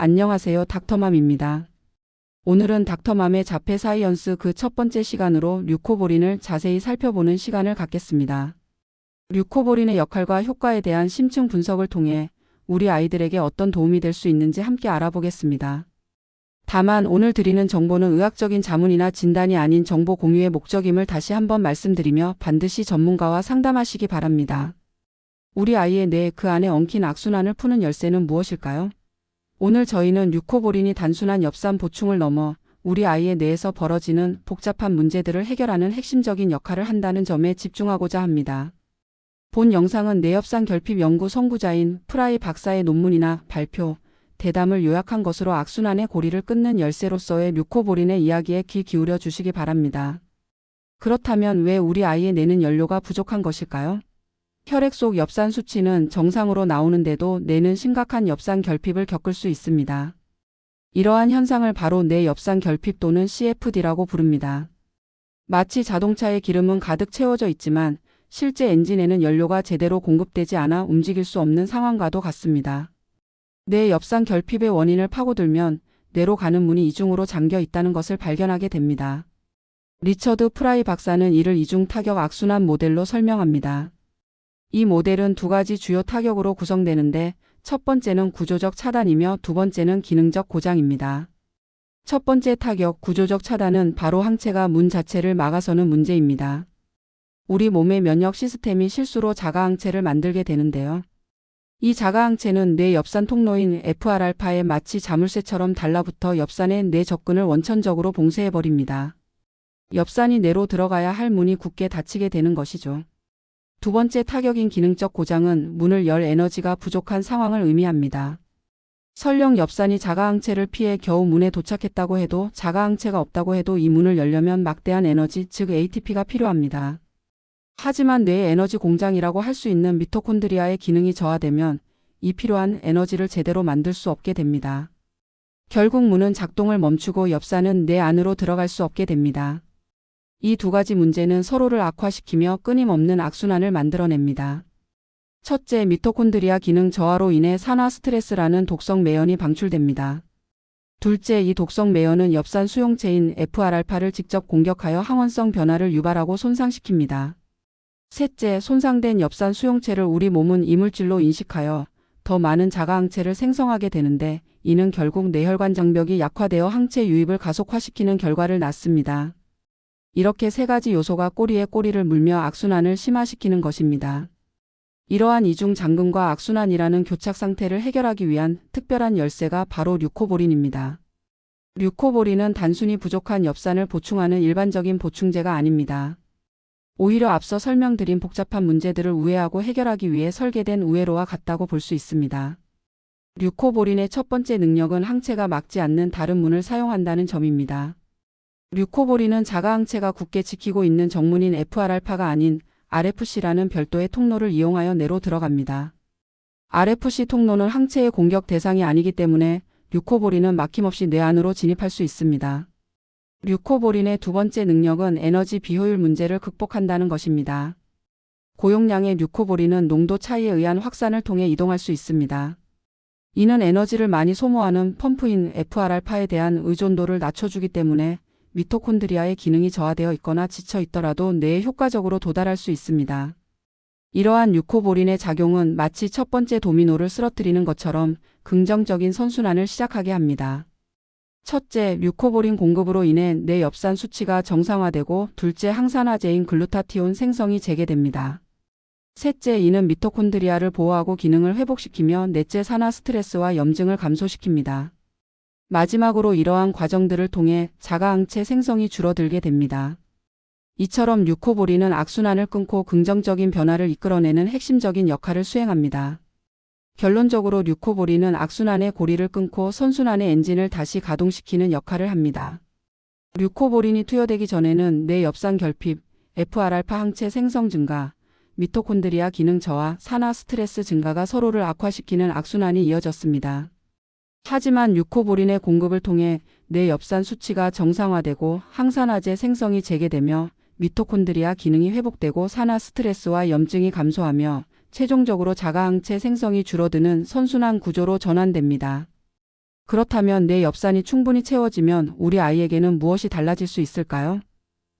안녕하세요. 닥터맘입니다. 오늘은 닥터맘의 자폐 사이언스 그 첫 번째 시간으로 류코보린을 자세히 살펴보는 시간을 갖겠습니다. 류코보린의 역할과 효과에 대한 심층 분석을 통해 우리 아이들에게 어떤 도움이 될 수 있는지 함께 알아보겠습니다. 다만 오늘 드리는 정보는 의학적인 자문이나 진단이 아닌 정보 공유의 목적임을 다시 한번 말씀드리며 반드시 전문가와 상담하시기 바랍니다. 우리 아이의 뇌 그 안에 엉킨 악순환을 푸는 열쇠는 무엇일까요? 오늘 저희는 류코보린이 단순한 엽산 보충을 넘어 우리 아이의 뇌에서 벌어지는 복잡한 문제들을 해결하는 핵심적인 역할을 한다는 점에 집중하고자 합니다. 본 영상은 뇌엽산 결핍 연구 선구자인 프라이 박사의 논문이나 발표, 대담을 요약한 것으로 악순환의 고리를 끊는 열쇠로서의 류코보린의 이야기에 귀 기울여 주시기 바랍니다. 그렇다면 왜 우리 아이의 뇌는 연료가 부족한 것일까요? 혈액 속 엽산 수치는 정상으로 나오는데도 뇌는 심각한 엽산 결핍을 겪을 수 있습니다. 이러한 현상을 바로 뇌 엽산 결핍 또는 CFD라고 부릅니다. 마치 자동차의 기름은 가득 채워져 있지만 실제 엔진에는 연료가 제대로 공급되지 않아 움직일 수 없는 상황과도 같습니다. 뇌 엽산 결핍의 원인을 파고들면 뇌로 가는 문이 이중으로 잠겨 있다는 것을 발견하게 됩니다. 리처드 프라이 박사는 이를 이중 타격 악순환 모델로 설명합니다. 이 모델은 두 가지 주요 타격으로 구성되는데 첫 번째는 구조적 차단이며 두 번째는 기능적 고장입니다. 첫 번째 타격 구조적 차단은 바로 항체가 문 자체를 막아서는 문제입니다. 우리 몸의 면역 시스템이 실수로 자가항체를 만들게 되는데요. 이 자가항체는 뇌 엽산 통로인 FR알파에 마치 자물쇠처럼 달라붙어 엽산의 뇌 접근을 원천적으로 봉쇄해버립니다. 엽산이 뇌로 들어가야 할 문이 굳게 닫히게 되는 것이죠. 두 번째 타격인 기능적 고장은 문을 열 에너지가 부족한 상황을 의미합니다. 설령 엽산이 자가항체를 피해 겨우 문에 도착했다고 해도 자가항체가 없다고 해도 이 문을 열려면 막대한 에너지 즉 ATP가 필요합니다. 하지만 뇌의 에너지 공장이라고 할 수 있는 미토콘드리아의 기능이 저하되면 이 필요한 에너지를 제대로 만들 수 없게 됩니다. 결국 문은 작동을 멈추고 엽산은 뇌 안으로 들어갈 수 없게 됩니다. 이 두 가지 문제는 서로를 악화시키며 끊임없는 악순환을 만들어냅니다. 첫째, 미토콘드리아 기능 저하로 인해 산화 스트레스라는 독성 매연이 방출됩니다. 둘째, 이 독성 매연은 엽산 수용체인 FR알파를 직접 공격하여 항원성 변화를 유발하고 손상시킵니다. 셋째, 손상된 엽산 수용체를 우리 몸은 이물질로 인식하여 더 많은 자가항체를 생성하게 되는데 이는 결국 뇌혈관 장벽이 약화되어 항체 유입을 가속화시키는 결과를 낳습니다. 이렇게 세 가지 요소가 꼬리에 꼬리를 물며 악순환을 심화시키는 것입니다. 이러한 이중 잠금과 악순환이라는 교착 상태를 해결하기 위한 특별한 열쇠가 바로 류코보린입니다. 류코보린은 단순히 부족한 엽산을 보충하는 일반적인 보충제가 아닙니다. 오히려 앞서 설명드린 복잡한 문제들을 우회하고 해결하기 위해 설계된 우회로와 같다고 볼 수 있습니다. 류코보린의 첫 번째 능력은 항체가 막지 않는 다른 문을 사용한다는 점입니다. 류코보린은 자가항체가 굳게 지키고 있는 정문인 FR알파가 아닌 RFC라는 별도의 통로를 이용하여 뇌로 들어갑니다. RFC 통로는 항체의 공격 대상이 아니기 때문에 류코보린은 막힘없이 뇌 안으로 진입할 수 있습니다. 류코보린의 두 번째 능력은 에너지 비효율 문제를 극복한다는 것입니다. 고용량의 류코보린은 농도 차이에 의한 확산을 통해 이동할 수 있습니다. 이는 에너지를 많이 소모하는 펌프인 FR알파에 대한 의존도를 낮춰주기 때문에 미토콘드리아의 기능이 저하되어 있거나 지쳐 있더라도 뇌에 효과적으로 도달할 수 있습니다. 이러한 류코보린의 작용은 마치 첫 번째 도미노를 쓰러뜨리는 것처럼 긍정적인 선순환을 시작하게 합니다. 첫째, 류코보린 공급으로 인해 뇌 엽산 수치가 정상화되고 둘째, 항산화제인 글루타티온 생성이 재개됩니다. 셋째, 이는 미토콘드리아를 보호하고 기능을 회복시키며 넷째, 산화 스트레스와 염증을 감소시킵니다. 마지막으로 이러한 과정들을 통해 자가항체 생성이 줄어들게 됩니다. 이처럼 류코보린은 악순환을 끊고 긍정적인 변화를 이끌어내는 핵심적인 역할을 수행합니다. 결론적으로 류코보린은 악순환의 고리를 끊고 선순환의 엔진을 다시 가동시키는 역할을 합니다. 류코보린이 투여되기 전에는 뇌 엽산 결핍, FR알파 항체 생성 증가, 미토콘드리아 기능 저하, 산화 스트레스 증가가 서로를 악화시키는 악순환이 이어졌습니다. 하지만 류코보린의 공급을 통해 뇌 엽산 수치가 정상화되고 항산화제 생성이 재개되며 미토콘드리아 기능이 회복되고 산화 스트레스와 염증이 감소하며 최종적으로 자가항체 생성이 줄어드는 선순환 구조로 전환됩니다. 그렇다면 뇌 엽산이 충분히 채워지면 우리 아이에게는 무엇이 달라질 수 있을까요?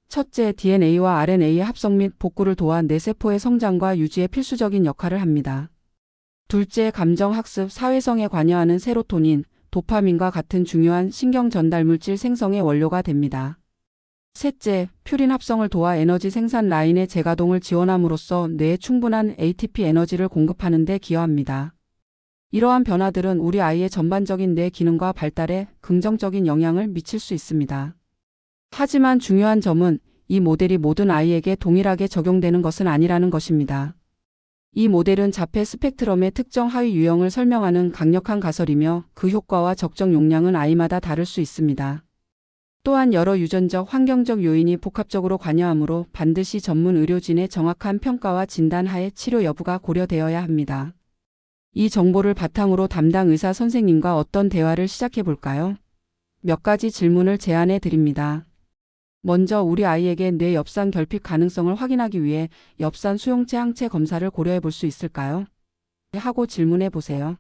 첫째, DNA와 RNA의 합성 및 복구를 도와 뇌세포의 성장과 유지에 필수적인 역할을 합니다. 둘째, 감정 학습, 사회성에 관여하는 세로토닌, 도파민과 같은 중요한 신경 전달 물질 생성의 원료가 됩니다. 셋째, 퓨린 합성을 도와 에너지 생산 라인의 재가동을 지원함으로써 뇌에 충분한 ATP 에너지를 공급하는 데 기여합니다. 이러한 변화들은 우리 아이의 전반적인 뇌 기능과 발달에 긍정적인 영향을 미칠 수 있습니다. 하지만 중요한 점은 이 모델이 모든 아이에게 동일하게 적용되는 것은 아니라는 것입니다. 이 모델은 자폐 스펙트럼의 특정 하위 유형을 설명하는 강력한 가설이며 그 효과와 적정 용량은 아이마다 다를 수 있습니다. 또한 여러 유전적, 환경적 요인이 복합적으로 관여하므로 반드시 전문 의료진의 정확한 평가와 진단 하에 치료 여부가 고려되어야 합니다. 이 정보를 바탕으로 담당 의사 선생님과 어떤 대화를 시작해 볼까요? 몇 가지 질문을 제안해 드립니다. 먼저 우리 아이에게 뇌 엽산 결핍 가능성을 확인하기 위해 엽산 수용체 항체 검사를 고려해 볼 수 있을까요? 하고 질문해 보세요.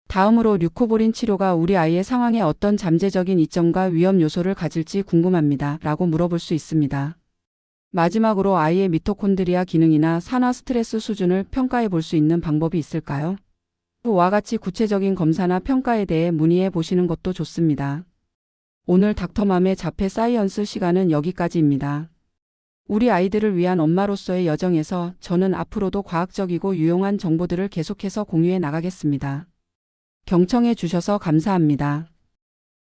다음으로 류코보린 치료가 우리 아이의 상황에 어떤 잠재적인 이점과 위험 요소를 가질지 궁금합니다. 라고 물어볼 수 있습니다. 마지막으로 아이의 미토콘드리아 기능이나 산화 스트레스 수준을 평가해 볼 수 있는 방법이 있을까요? 와 같이 구체적인 검사나 평가에 대해 문의해 보시는 것도 좋습니다. 오늘 닥터맘의 자폐 사이언스 시간은 여기까지입니다. 우리 아이들을 위한 엄마로서의 여정에서 저는 앞으로도 과학적이고 유용한 정보들을 계속해서 공유해 나가겠습니다. 경청해 주셔서 감사합니다.